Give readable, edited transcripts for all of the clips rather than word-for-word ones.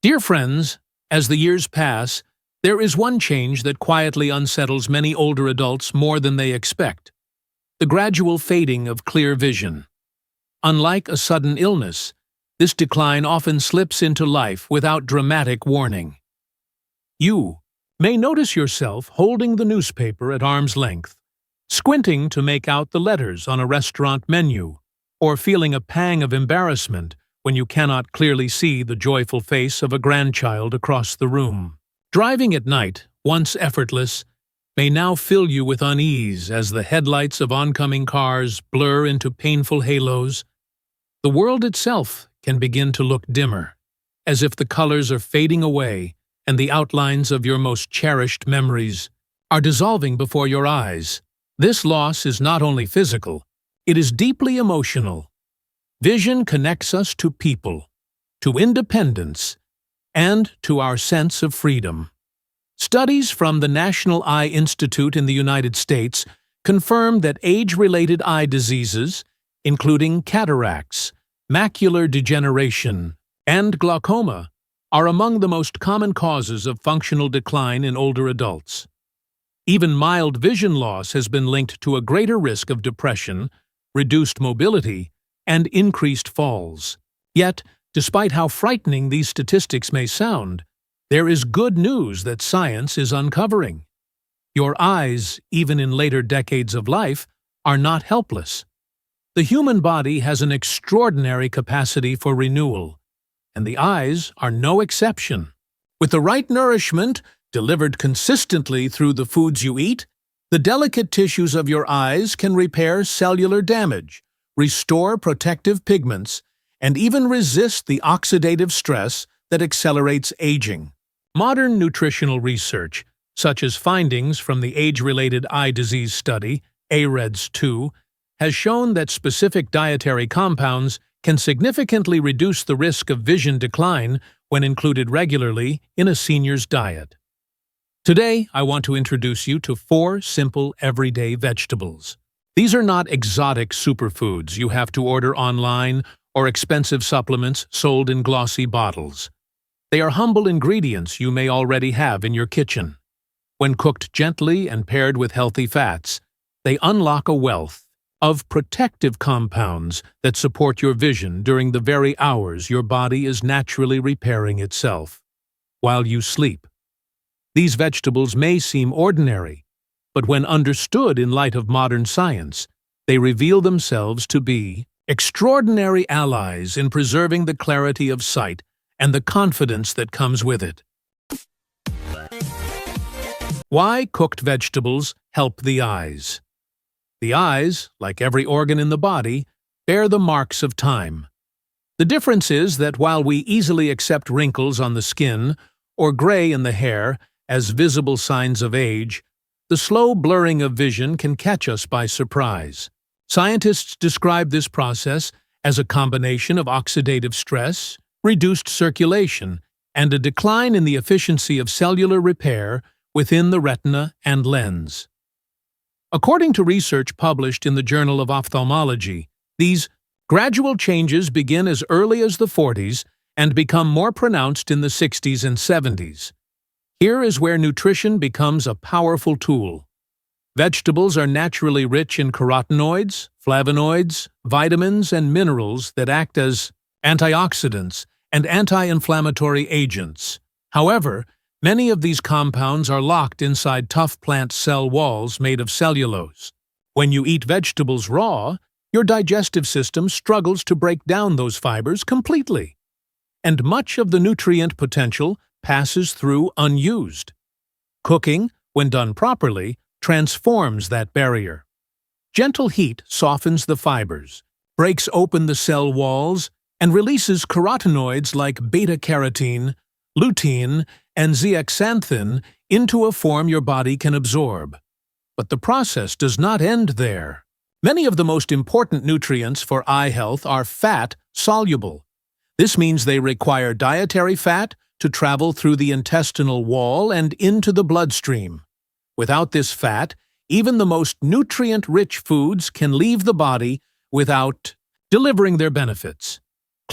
Dear friends, as the years pass, there is one change that quietly unsettles many older adults more than they expect: the gradual fading of clear vision. Unlike a sudden illness, this decline often slips into life without dramatic warning. You may notice yourself holding the newspaper at arm's length, squinting to make out the letters on a restaurant menu, or feeling a pang of embarrassment when you cannot clearly see the joyful face of a grandchild across the room. Driving at night, once effortless, may now fill you with unease as the headlights of oncoming cars blur into painful halos. The world itself can begin to look dimmer, as if the colors are fading away and the outlines of your most cherished memories are dissolving before your eyes. This loss is not only physical, it is deeply emotional. Vision connects us to people, to independence, and to our sense of freedom. Studies from the National Eye Institute in the United States confirm that age-related eye diseases, including cataracts, macular degeneration, and glaucoma, are among the most common causes of functional decline in older adults. Even mild vision loss has been linked to a greater risk of depression, reduced mobility, and increased falls. Yet, despite how frightening these statistics may sound, there is good news that science is uncovering. Your eyes, even in later decades of life, are not helpless. The human body has an extraordinary capacity for renewal, and the eyes are no exception. With the right nourishment, delivered consistently through the foods you eat, the delicate tissues of your eyes can repair cellular damage, restore protective pigments, and even resist the oxidative stress that accelerates aging. Modern nutritional research, such as findings from the age-related eye disease study, AREDS-2, has shown that specific dietary compounds can significantly reduce the risk of vision decline when included regularly in a senior's diet. Today, I want to introduce you to 4 simple everyday vegetables. These are not exotic superfoods you have to order online or expensive supplements sold in glossy bottles. They are humble ingredients you may already have in your kitchen. When cooked gently and paired with healthy fats, they unlock a wealth of protective compounds that support your vision during the very hours your body is naturally repairing itself, while you sleep. These vegetables may seem ordinary, but when understood in light of modern science, they reveal themselves to be extraordinary allies in preserving the clarity of sight and the confidence that comes with it. Why cooked vegetables help the eyes? The eyes, like every organ in the body, bear the marks of time. The difference is that while we easily accept wrinkles on the skin or gray in the hair as visible signs of age, the slow blurring of vision can catch us by surprise. Scientists describe this process as a combination of oxidative stress, reduced circulation, and a decline in the efficiency of cellular repair within the retina and lens. According to research published in the Journal of Ophthalmology, these gradual changes begin as early as the 40s and become more pronounced in the 60s and 70s. Here is where nutrition becomes a powerful tool. Vegetables are naturally rich in carotenoids, flavonoids, vitamins, and minerals that act as antioxidants and anti-inflammatory agents. However, many of these compounds are locked inside tough plant cell walls made of cellulose. When you eat vegetables raw, your digestive system struggles to break down those fibers completely, and much of the nutrient potential passes through unused. Cooking, when done properly, transforms that barrier. Gentle heat softens the fibers, breaks open the cell walls, and releases carotenoids like beta-carotene, lutein, and zeaxanthin into a form your body can absorb. But the process does not end there. Many of the most important nutrients for eye health are fat-soluble. This means they require dietary fat to travel through the intestinal wall and into the bloodstream. Without this fat, even the most nutrient-rich foods can leave the body without delivering their benefits.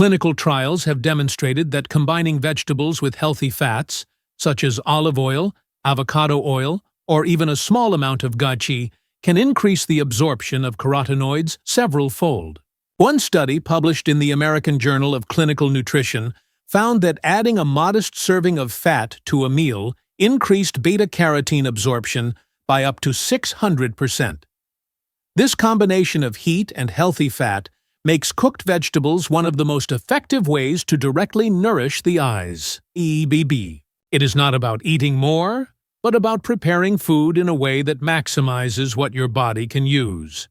Clinical trials have demonstrated that combining vegetables with healthy fats, such as olive oil, avocado oil, or even a small amount of ghee, can increase the absorption of carotenoids several-fold. One study published in the American Journal of Clinical Nutrition found that adding a modest serving of fat to a meal increased beta-carotene absorption by up to 600%. This combination of heat and healthy fat makes cooked vegetables one of the most effective ways to directly nourish the eyes. EBB. It is not about eating more, but about preparing food in a way that maximizes what your body can use.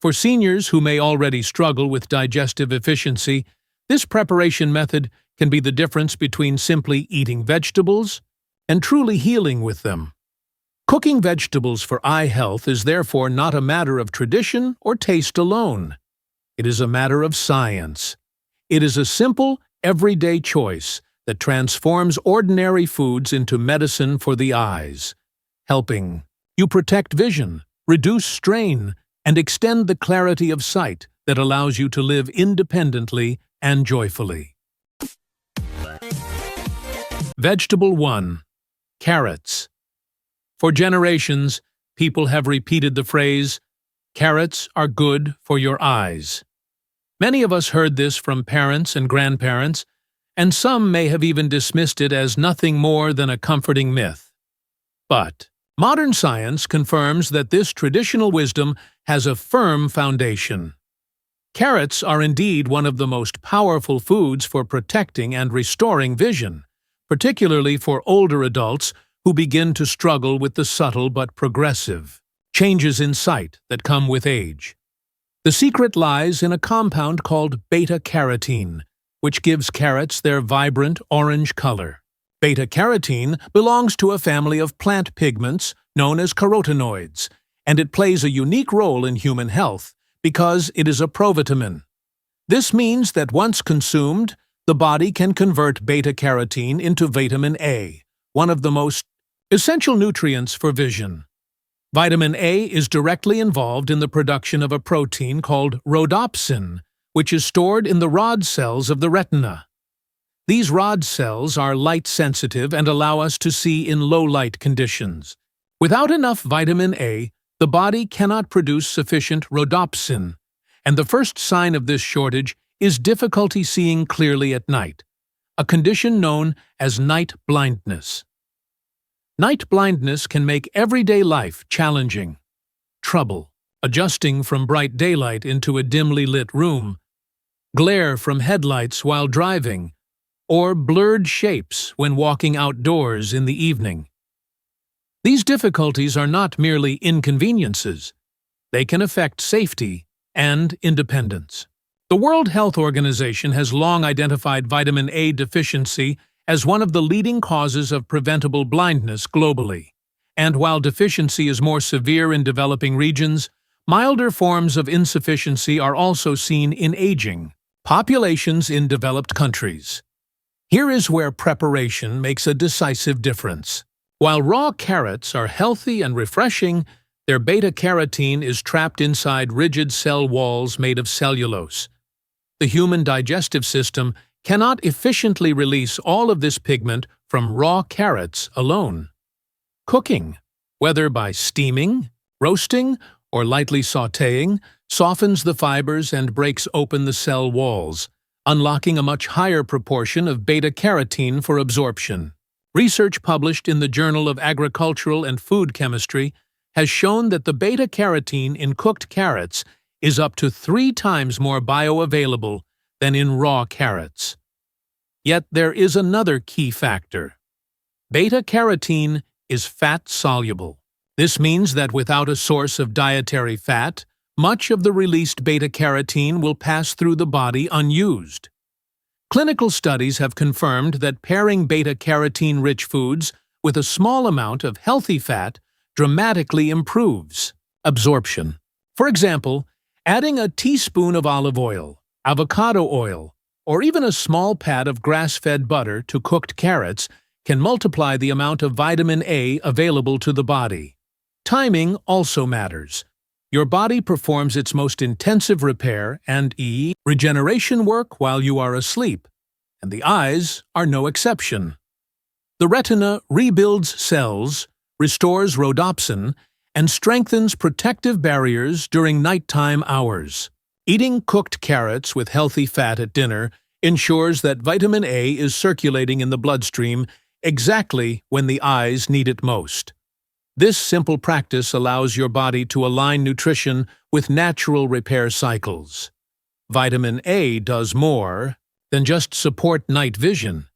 For seniors who may already struggle with digestive efficiency, this preparation method can be the difference between simply eating vegetables and truly healing with them. Cooking vegetables for eye health is therefore not a matter of tradition or taste alone. It is a matter of science. It is a simple, everyday choice that transforms ordinary foods into medicine for the eyes, helping you protect vision, reduce strain, and extend the clarity of sight that allows you to live independently and joyfully. Vegetable 1. Carrots. For generations, people have repeated the phrase, "Carrots are good for your eyes." Many of us heard this from parents and grandparents, and some may have even dismissed it as nothing more than a comforting myth. But modern science confirms that this traditional wisdom has a firm foundation. Carrots are indeed one of the most powerful foods for protecting and restoring vision, particularly for older adults who begin to struggle with the subtle but progressive changes in sight that come with age. The secret lies in a compound called beta-carotene, which gives carrots their vibrant orange color. Beta-carotene belongs to a family of plant pigments known as carotenoids, and it plays a unique role in human health because it is a provitamin. This means that once consumed, the body can convert beta-carotene into vitamin A, one of the most essential nutrients for vision. Vitamin A is directly involved in the production of a protein called rhodopsin, which is stored in the rod cells of the retina. These rod cells are light-sensitive and allow us to see in low-light conditions. Without enough vitamin A, the body cannot produce sufficient rhodopsin, and the first sign of this shortage is difficulty seeing clearly at night, a condition known as night blindness. Night blindness can make everyday life challenging. Trouble adjusting from bright daylight into a dimly lit room, glare from headlights while driving, or blurred shapes when walking outdoors in the evening. These difficulties are not merely inconveniences. They can affect safety and independence. The World Health Organization has long identified vitamin A deficiency as one of the leading causes of preventable blindness globally. And while deficiency is more severe in developing regions, milder forms of insufficiency are also seen in aging populations in developed countries. Here is where preparation makes a decisive difference. While raw carrots are healthy and refreshing, their beta-carotene is trapped inside rigid cell walls made of cellulose. The human digestive system cannot efficiently release all of this pigment from raw carrots alone. Cooking, whether by steaming, roasting, or lightly sautéing, softens the fibers and breaks open the cell walls, unlocking a much higher proportion of beta-carotene for absorption. Research published in the Journal of Agricultural and Food Chemistry has shown that the beta-carotene in cooked carrots is up to 3 times more bioavailable than in raw carrots. Yet there is another key factor. Beta-carotene is fat-soluble. This means that without a source of dietary fat, much of the released beta-carotene will pass through the body unused. Clinical studies have confirmed that pairing beta-carotene-rich foods with a small amount of healthy fat dramatically improves absorption. For example, adding a teaspoon of olive oil, avocado oil, or even a small pat of grass-fed butter to cooked carrots can multiply the amount of vitamin A available to the body. Timing also matters. Your body performs its most intensive repair and regeneration work while you are asleep, and the eyes are no exception. The retina rebuilds cells, restores rhodopsin, and strengthens protective barriers during nighttime hours. Eating cooked carrots with healthy fat at dinner ensures that vitamin A is circulating in the bloodstream exactly when the eyes need it most. This simple practice allows your body to align nutrition with natural repair cycles. Vitamin A does more than just support night vision.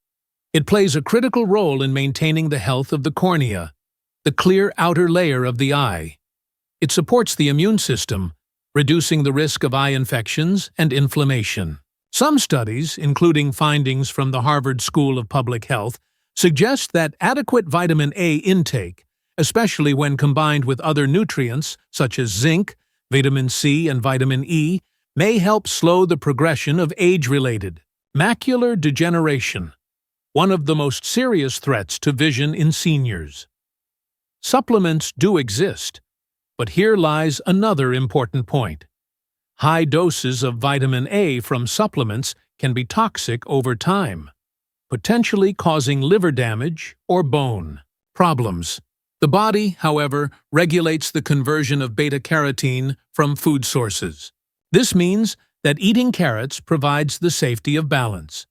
It plays a critical role in maintaining the health of the cornea, the clear outer layer of the eye. It supports the immune system, reducing the risk of eye infections and inflammation. Some studies, including findings from the Harvard School of Public Health, suggest that adequate vitamin A intake, especially when combined with other nutrients such as zinc, vitamin C, and vitamin E, may help slow the progression of age-related macular degeneration, one of the most serious threats to vision in seniors. Supplements do exist, but here lies another important point. High doses of vitamin A from supplements can be toxic over time, potentially causing liver damage or bone problems. The body, however, regulates the conversion of beta-carotene from food sources. This means that eating carrots provides the safety of balance.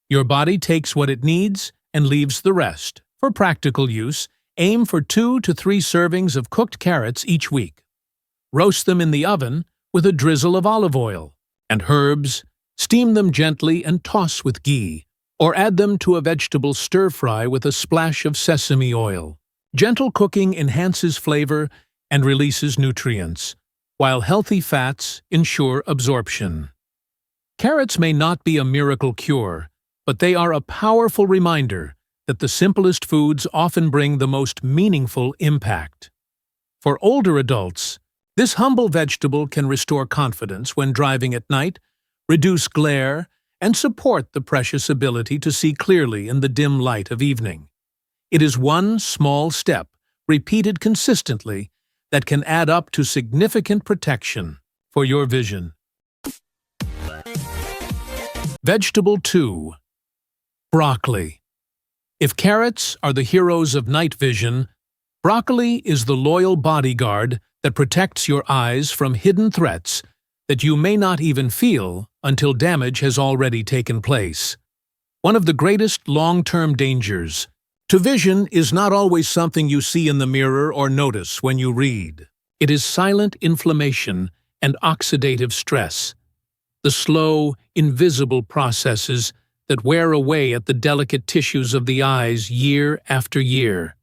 Your body takes what it needs and leaves the rest. For practical use, aim for 2 to 3 servings of cooked carrots each week. Roast them in the oven with a drizzle of olive oil and herbs, steam them gently and toss with ghee, or add them to a vegetable stir-fry with a splash of sesame oil. Gentle cooking enhances flavor and releases nutrients, while healthy fats ensure absorption. Carrots may not be a miracle cure, but they are a powerful reminder that the simplest foods often bring the most meaningful impact. For older adults, this humble vegetable can restore confidence when driving at night, reduce glare, and support the precious ability to see clearly in the dim light of evening. It is one small step, repeated consistently, that can add up to significant protection for your vision. Vegetable 2. Broccoli. If carrots are the heroes of night vision, broccoli is the loyal bodyguard that protects your eyes from hidden threats that you may not even feel until damage has already taken place. One of the greatest long-term dangers to vision is not always something you see in the mirror or notice when you read. It is silent inflammation and oxidative stress, the slow, invisible processes that wear away at the delicate tissues of the eyes year after year.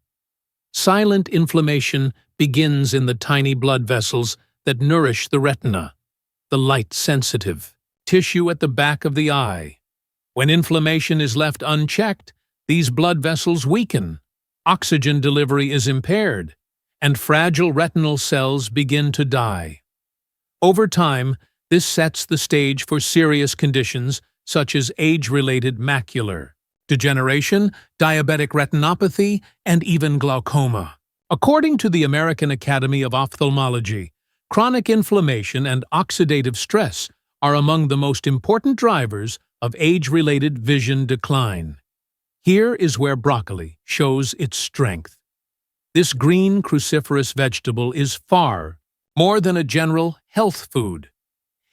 Silent inflammation begins in the tiny blood vessels that nourish the retina, the light-sensitive tissue at the back of the eye. When inflammation is left unchecked, these blood vessels weaken, oxygen delivery is impaired, and fragile retinal cells begin to die. Over time, this sets the stage for serious conditions such as age-related macular degeneration, diabetic retinopathy, and even glaucoma. According to the American Academy of Ophthalmology, chronic inflammation and oxidative stress are among the most important drivers of age-related vision decline. Here is where broccoli shows its strength. This green cruciferous vegetable is far more than a general health food.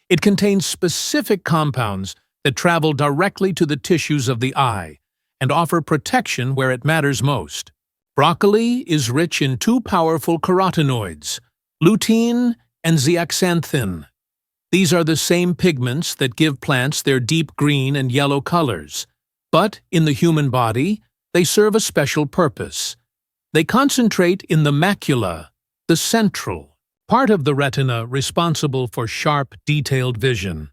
It contains specific compounds that travel directly to the tissues of the eye and offer protection where it matters most. Broccoli is rich in 2 powerful carotenoids, lutein and zeaxanthin. These are the same pigments that give plants their deep green and yellow colors. But in the human body, they serve a special purpose. They concentrate in the macula, the central part of the retina responsible for sharp, detailed vision.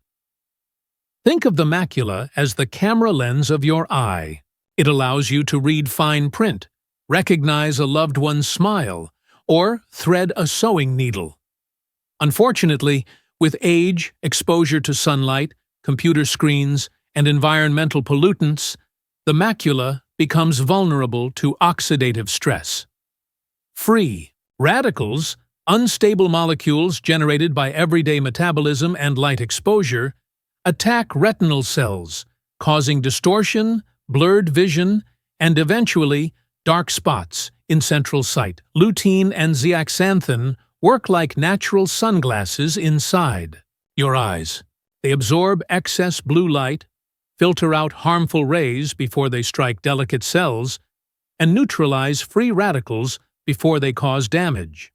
Think of the macula as the camera lens of your eye. It allows you to read fine print, recognize a loved one's smile, or thread a sewing needle. Unfortunately, with age, exposure to sunlight, computer screens, and environmental pollutants, the macula becomes vulnerable to oxidative stress. Free radicals, Unstable molecules generated by everyday metabolism and light exposure attack retinal cells, causing distortion, blurred vision, and eventually dark spots in central sight. Lutein and zeaxanthin work like natural sunglasses inside your eyes. They absorb excess blue light, filter out harmful rays before they strike delicate cells, and neutralize free radicals before they cause damage.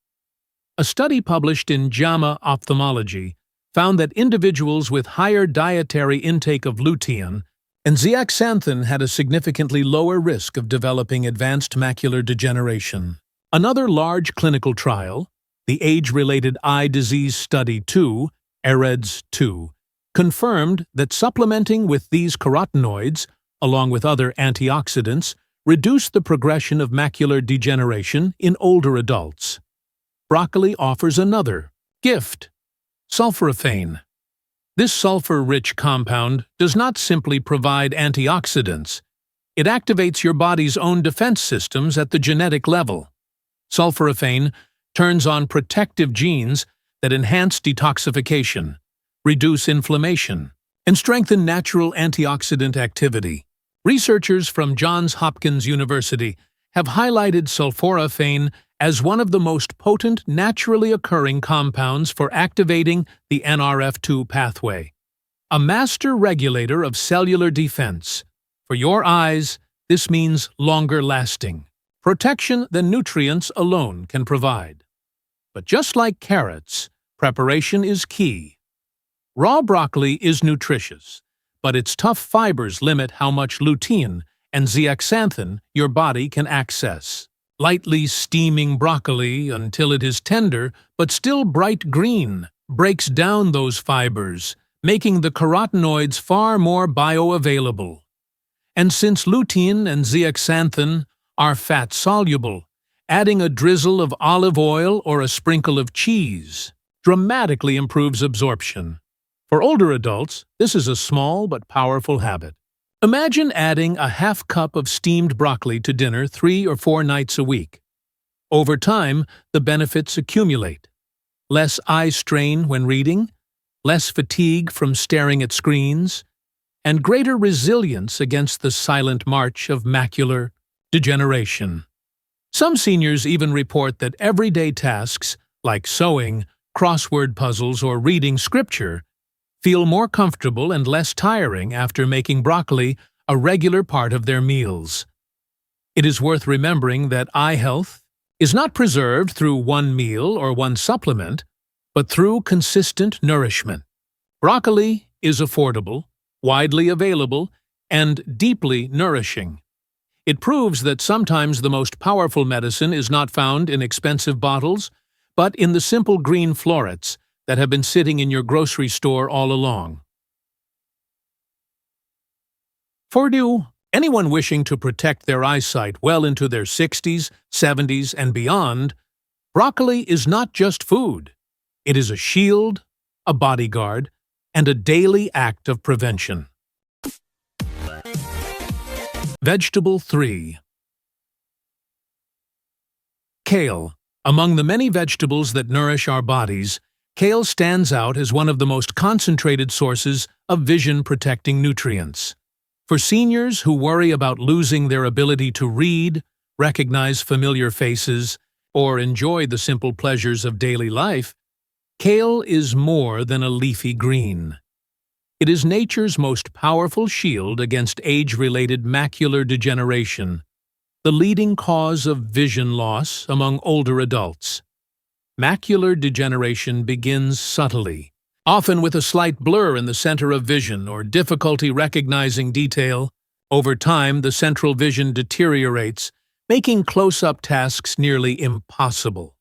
A study published in JAMA Ophthalmology found that individuals with higher dietary intake of lutein and zeaxanthin had a significantly lower risk of developing advanced macular degeneration. Another large clinical trial, the Age-Related Eye Disease Study 2, AREDS 2, confirmed that supplementing with these carotenoids, along with other antioxidants, reduced the progression of macular degeneration in older adults. Broccoli offers another gift: sulforaphane. This sulfur-rich compound does not simply provide antioxidants. It activates your body's own defense systems at the genetic level. Sulforaphane turns on protective genes that enhance detoxification, reduce inflammation, and strengthen natural antioxidant activity. Researchers from Johns Hopkins University have highlighted sulforaphane as one of the most potent naturally occurring compounds for activating the NRF2 pathway, a master regulator of cellular defense. For your eyes, this means longer lasting protection than nutrients alone can provide. But just like carrots, preparation is key. Raw broccoli is nutritious, but its tough fibers limit how much lutein and zeaxanthin your body can access. Lightly steaming broccoli until it is tender but still bright green breaks down those fibers, making the carotenoids far more bioavailable. And since lutein and zeaxanthin are fat-soluble, adding a drizzle of olive oil or a sprinkle of cheese dramatically improves absorption. For older adults, this is a small but powerful habit. Imagine adding a half cup of steamed broccoli to dinner 3 or 4 nights a week. Over time, the benefits accumulate. Less eye strain when reading, less fatigue from staring at screens, and greater resilience against the silent march of macular degeneration. Some seniors even report that everyday tasks, like sewing, crossword puzzles, or reading scripture, feel more comfortable and less tiring after making broccoli a regular part of their meals. It is worth remembering that eye health is not preserved through one meal or one supplement, but through consistent nourishment. Broccoli is affordable, widely available, and deeply nourishing. It proves that sometimes the most powerful medicine is not found in expensive bottles, but in the simple green florets that have been sitting in your grocery store all along. For anyone wishing to protect their eyesight well into their 60s, 70s, and beyond, broccoli is not just food. It is a shield, a bodyguard, and a daily act of prevention. Vegetable 3. Kale. Among the many vegetables that nourish our bodies, kale stands out as one of the most concentrated sources of vision-protecting nutrients. For seniors who worry about losing their ability to read, recognize familiar faces, or enjoy the simple pleasures of daily life, kale is more than a leafy green. It is nature's most powerful shield against age-related macular degeneration, the leading cause of vision loss among older adults. Macular degeneration begins subtly, often with a slight blur in the center of vision or difficulty recognizing detail. Over time, the central vision deteriorates, making close-up tasks nearly impossible.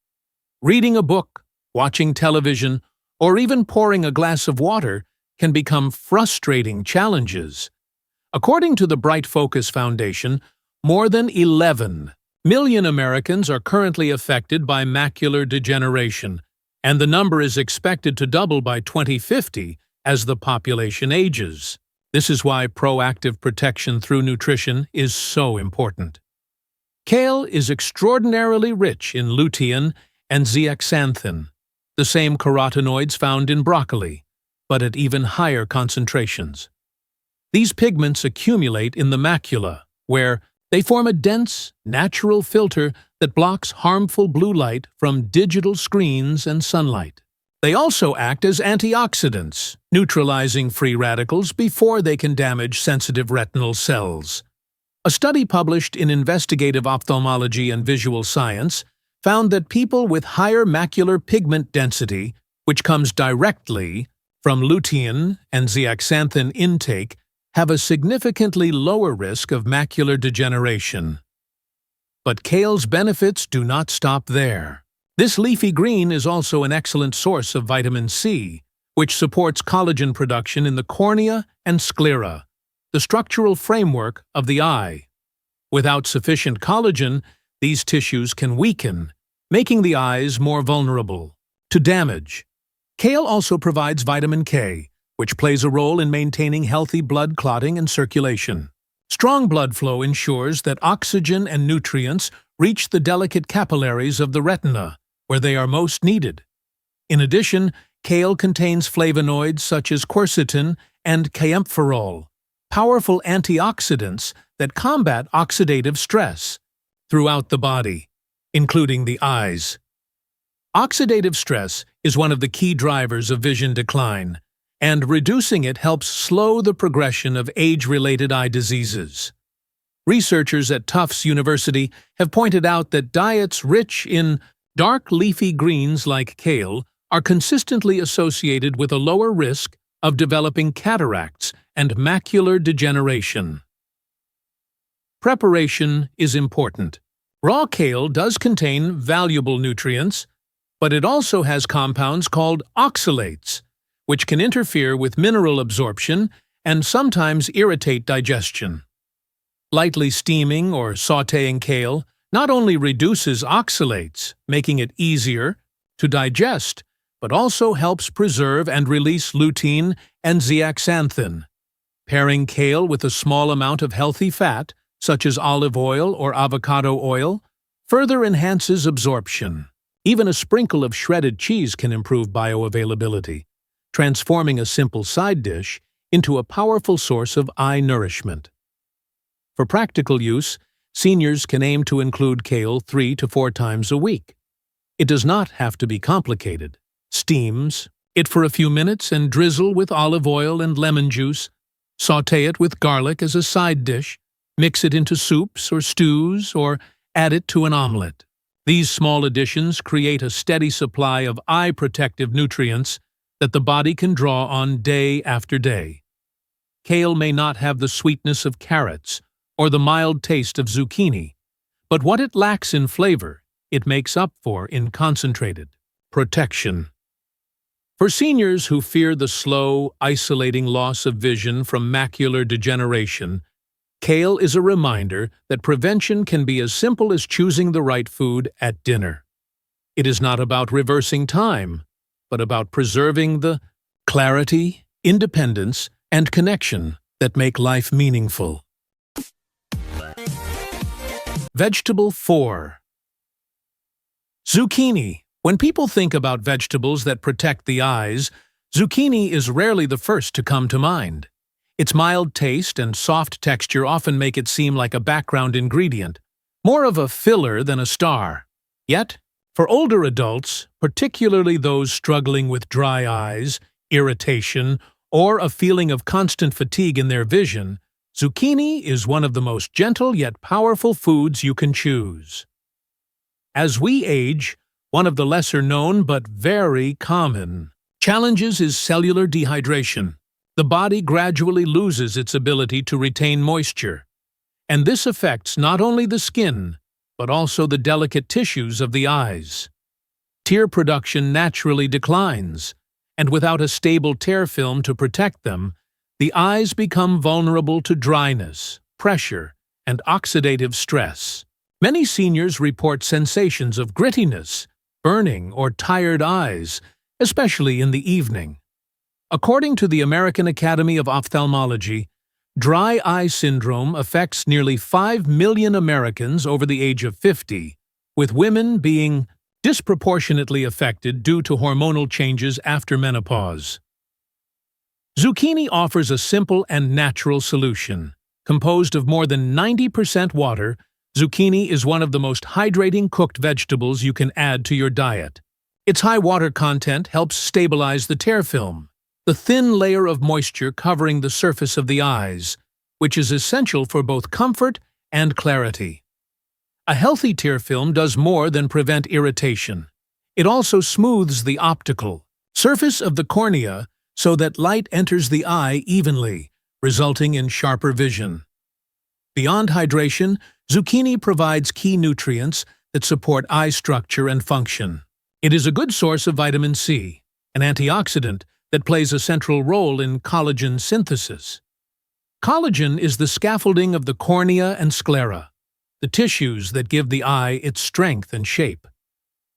Reading a book, watching television, or even pouring a glass of water can become frustrating challenges. According to the Bright Focus Foundation, more than 11 million Americans are currently affected by macular degeneration, and the number is expected to double by 2050 as the population ages. This is why proactive protection through nutrition is so important. Kale is extraordinarily rich in lutein and zeaxanthin, the same carotenoids found in broccoli, but at even higher concentrations. These pigments accumulate in the macula, where they form a dense, natural filter that blocks harmful blue light from digital screens and sunlight. They also act as antioxidants, neutralizing free radicals before they can damage sensitive retinal cells. A study published in Investigative Ophthalmology and Visual Science found that people with higher macular pigment density, which comes directly from lutein and zeaxanthin intake, have a significantly lower risk of macular degeneration. But kale's benefits do not stop there. This leafy green is also an excellent source of vitamin C, which supports collagen production in the cornea and sclera, the structural framework of the eye. Without sufficient collagen, these tissues can weaken, making the eyes more vulnerable to damage. Kale also provides vitamin K, which plays a role in maintaining healthy blood clotting and circulation. Strong blood flow ensures that oxygen and nutrients reach the delicate capillaries of the retina, where they are most needed. In addition, kale contains flavonoids such as quercetin and kaempferol, powerful antioxidants that combat oxidative stress throughout the body, including the eyes. Oxidative stress is one of the key drivers of vision decline, and reducing it helps slow the progression of age-related eye diseases. Researchers at Tufts University have pointed out that diets rich in dark leafy greens like kale are consistently associated with a lower risk of developing cataracts and macular degeneration. Preparation is important. Raw kale does contain valuable nutrients, but it also has compounds called oxalates, which can interfere with mineral absorption and sometimes irritate digestion. Lightly steaming or sautéing kale not only reduces oxalates, making it easier to digest, but also helps preserve and release lutein and zeaxanthin. Pairing kale with a small amount of healthy fat, such as olive oil or avocado oil, further enhances absorption. Even a sprinkle of shredded cheese can improve bioavailability, transforming a simple side dish into a powerful source of eye nourishment. For practical use, seniors can aim to include kale 3 to 4 times a week. It does not have to be complicated. Steams it for a few minutes and drizzle with olive oil and lemon juice. Sauté it with garlic as a side dish. Mix it into soups or stews, or add it to an omelet. These small additions create a steady supply of eye protective nutrients that the body can draw on day after day. Kale may not have the sweetness of carrots or the mild taste of zucchini, but what it lacks in flavor, it makes up for in concentrated protection. For seniors who fear the slow, isolating loss of vision from macular degeneration, kale is a reminder that prevention can be as simple as choosing the right food at dinner. It is not about reversing time, but about preserving the clarity, independence, and connection that make life meaningful. Vegetable 4. Zucchini. When people think about vegetables that protect the eyes, zucchini is rarely the first to come to mind. Its mild taste and soft texture often make it seem like a background ingredient, more of a filler than a star. Yet, for older adults, particularly those struggling with dry eyes, irritation, or a feeling of constant fatigue in their vision, zucchini is one of the most gentle yet powerful foods you can choose. As we age, one of the lesser-known but very common challenges is cellular dehydration. The body gradually loses its ability to retain moisture, and this affects not only the skin, but also the delicate tissues of the eyes. Tear production naturally declines, and without a stable tear film to protect them, the eyes become vulnerable to dryness, pressure, and oxidative stress. Many seniors report sensations of grittiness, burning, or tired eyes, especially in the evening. According to the American Academy of Ophthalmology, dry eye syndrome affects nearly 5 million Americans over the age of 50, with women being disproportionately affected due to hormonal changes after menopause. Zucchini offers a simple and natural solution. Composed of more than 90% water, zucchini is one of the most hydrating cooked vegetables you can add to your diet. Its high water content helps stabilize the tear film, the thin layer of moisture covering the surface of the eyes, which is essential for both comfort and clarity. A healthy tear film does more than prevent irritation. It also smooths the optical surface of the cornea so that light enters the eye evenly, resulting in sharper vision. Beyond hydration, zucchini provides key nutrients that support eye structure and function. It is a good source of vitamin C, an antioxidant that plays a central role in collagen synthesis. Collagen is the scaffolding of the cornea and sclera, the tissues that give the eye its strength and shape.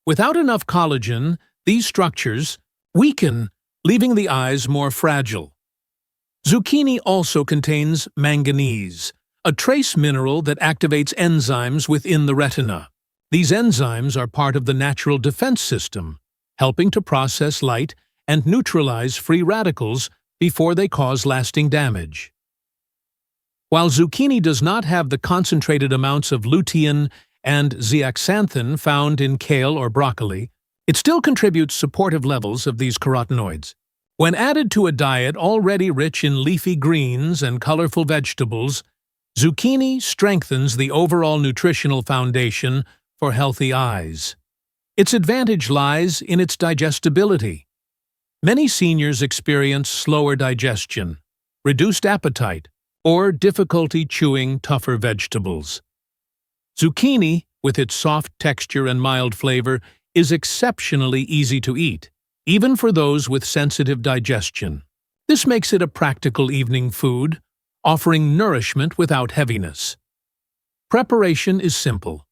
Without enough collagen, these structures weaken, leaving the eyes more fragile. Zucchini also contains manganese, a trace mineral that activates enzymes within the retina. These enzymes are part of the natural defense system, helping to process light and neutralize free radicals before they cause lasting damage. While zucchini does not have the concentrated amounts of lutein and zeaxanthin found in kale or broccoli, it still contributes supportive levels of these carotenoids. When added to a diet already rich in leafy greens and colorful vegetables, zucchini strengthens the overall nutritional foundation for healthy eyes. Its advantage lies in its digestibility. Many seniors experience slower digestion, reduced appetite, or difficulty chewing tougher vegetables. Zucchini, with its soft texture and mild flavor, is exceptionally easy to eat, even for those with sensitive digestion. This makes it a practical evening food, offering nourishment without heaviness. Preparation is simple.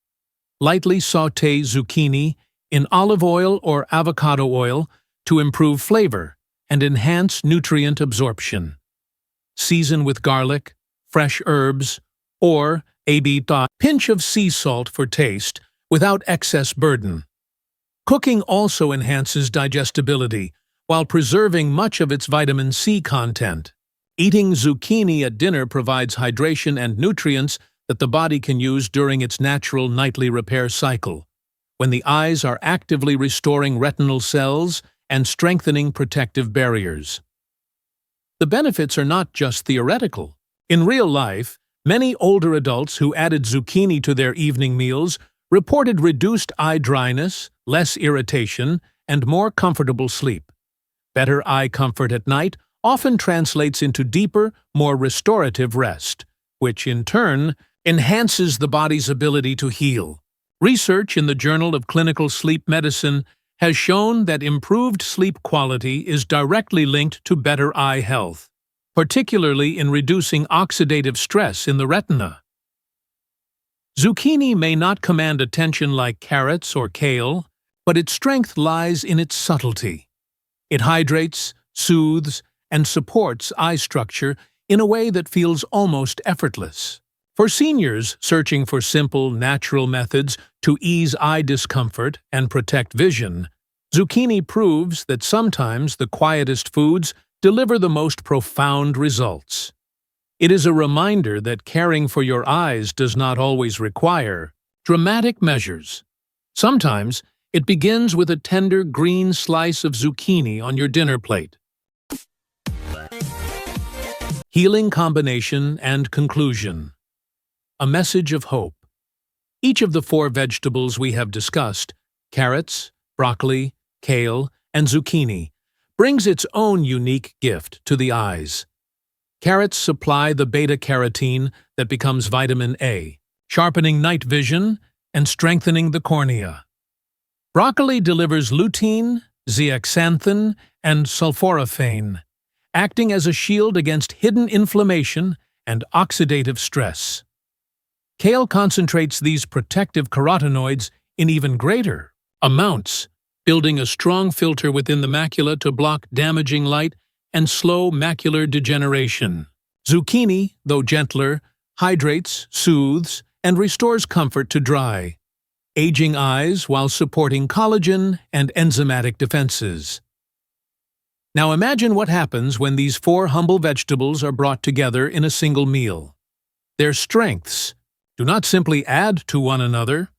Lightly sauté zucchini in olive oil or avocado oil to improve flavor and enhance nutrient absorption. Season with garlic, fresh herbs, or a pinch of sea salt for taste without excess burden. Cooking also enhances digestibility while preserving much of its vitamin C content. Eating zucchini at dinner provides hydration and nutrients that the body can use during its natural nightly repair cycle, when the eyes are actively restoring retinal cells and strengthening protective barriers. The benefits are not just theoretical. In real life, many older adults who added zucchini to their evening meals reported reduced eye dryness, less irritation, and more comfortable sleep. Better eye comfort at night often translates into deeper, more restorative rest, which in turn enhances the body's ability to heal. Research in the Journal of Clinical Sleep Medicine has shown that improved sleep quality is directly linked to better eye health, particularly in reducing oxidative stress in the retina. Zucchini may not command attention like carrots or kale, but its strength lies in its subtlety. It hydrates, soothes, and supports eye structure in a way that feels almost effortless. For seniors searching for simple, natural methods to ease eye discomfort and protect vision, zucchini proves that sometimes the quietest foods deliver the most profound results. It is a reminder that caring for your eyes does not always require dramatic measures. Sometimes it begins with a tender green slice of zucchini on your dinner plate. Healing combination and conclusion. A message of hope. Each of the 4 vegetables we have discussed, carrots, broccoli, kale, and zucchini, brings its own unique gift to the eyes. Carrots supply the beta-carotene that becomes vitamin A, sharpening night vision and strengthening the cornea. Broccoli delivers lutein, zeaxanthin, and sulforaphane, acting as a shield against hidden inflammation and oxidative stress. Kale concentrates these protective carotenoids in even greater amounts, building a strong filter within the macula to block damaging light and slow macular degeneration. Zucchini, though gentler, hydrates, soothes, and restores comfort to dry, aging eyes while supporting collagen and enzymatic defenses. Now imagine what happens when these 4 humble vegetables are brought together in a single meal. Their strengths do not simply add to one another,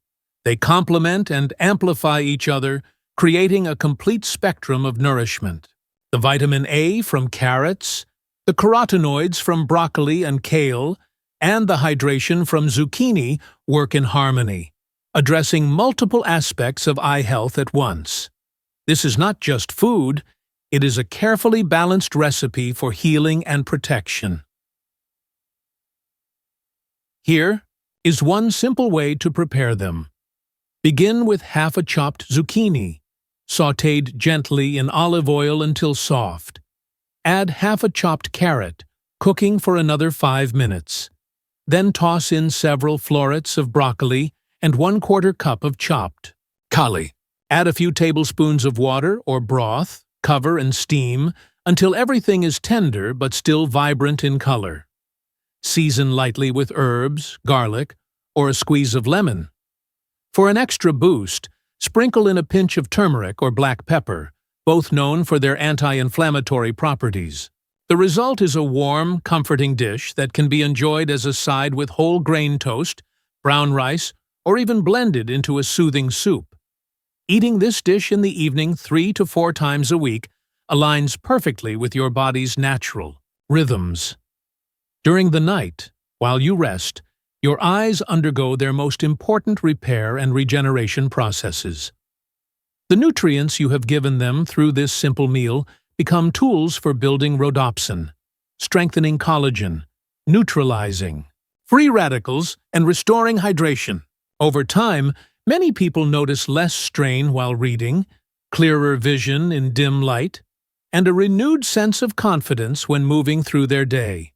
they complement and amplify each other, creating a complete spectrum of nourishment. The vitamin A from carrots, the carotenoids from broccoli and kale, and the hydration from zucchini work in harmony, addressing multiple aspects of eye health at once. This is not just food, it is a carefully balanced recipe for healing and protection. Here is one simple way to prepare them. Begin with half a chopped zucchini, sautéed gently in olive oil until soft. Add half a chopped carrot, cooking for another 5 minutes. Then toss in several florets of broccoli and 1/4 cup of chopped kale. Add a few tablespoons of water or broth, cover and steam until everything is tender but still vibrant in color. Season lightly with herbs, garlic, or a squeeze of lemon. For an extra boost, sprinkle in a pinch of turmeric or black pepper, both known for their anti-inflammatory properties. The result is a warm, comforting dish that can be enjoyed as a side with whole grain toast, brown rice, or even blended into a soothing soup. Eating this dish in the evening 3 to 4 times a week aligns perfectly with your body's natural rhythms. During the night, while you rest, your eyes undergo their most important repair and regeneration processes. The nutrients you have given them through this simple meal become tools for building rhodopsin, strengthening collagen, neutralizing free radicals, and restoring hydration. Over time, many people notice less strain while reading, clearer vision in dim light, and a renewed sense of confidence when moving through their day.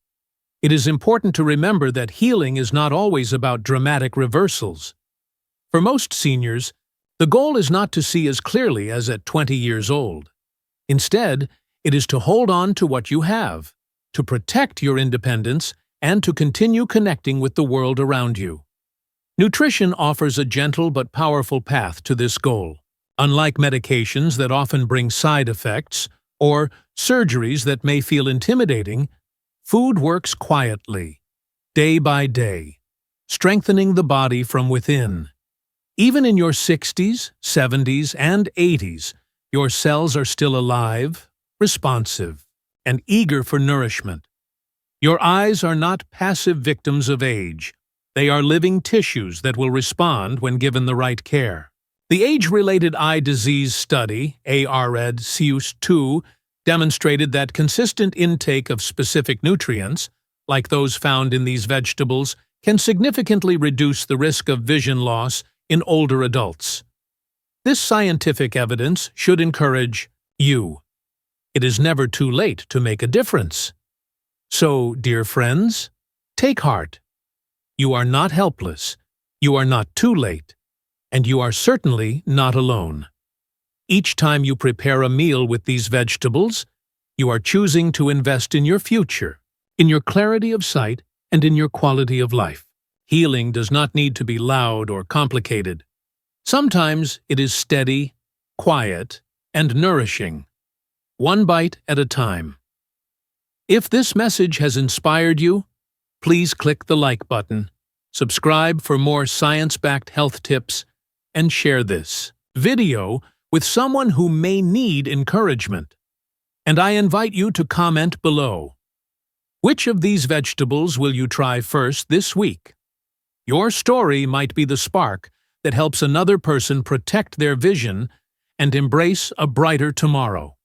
It is important to remember that healing is not always about dramatic reversals. For most seniors, the goal is not to see as clearly as at 20 years old. Instead, it is to hold on to what you have, to protect your independence, and to continue connecting with the world around you. Nutrition offers a gentle but powerful path to this goal. Unlike medications that often bring side effects, or surgeries that may feel intimidating, food works quietly, day by day, strengthening the body from within. Even in your 60s, 70s, and 80s, your cells are still alive, responsive, and eager for nourishment. Your eyes are not passive victims of age. They are living tissues that will respond when given the right care. The Age-Related Eye Disease Study, ARED-CUS2, demonstrated that consistent intake of specific nutrients, like those found in these vegetables, can significantly reduce the risk of vision loss in older adults. This scientific evidence should encourage you. It is never too late to make a difference. So, dear friends, take heart. You are not helpless, you are not too late, and you are certainly not alone. Each time you prepare a meal with these vegetables, you are choosing to invest in your future, in your clarity of sight, and in your quality of life. Healing does not need to be loud or complicated. Sometimes it is steady, quiet, and nourishing, one bite at a time. If this message has inspired you, please click the like button, subscribe for more science-backed health tips, and share this video with someone who may need encouragement. And I invite you to comment below. Which of these vegetables will you try first this week? Your story might be the spark that helps another person protect their vision and embrace a brighter tomorrow.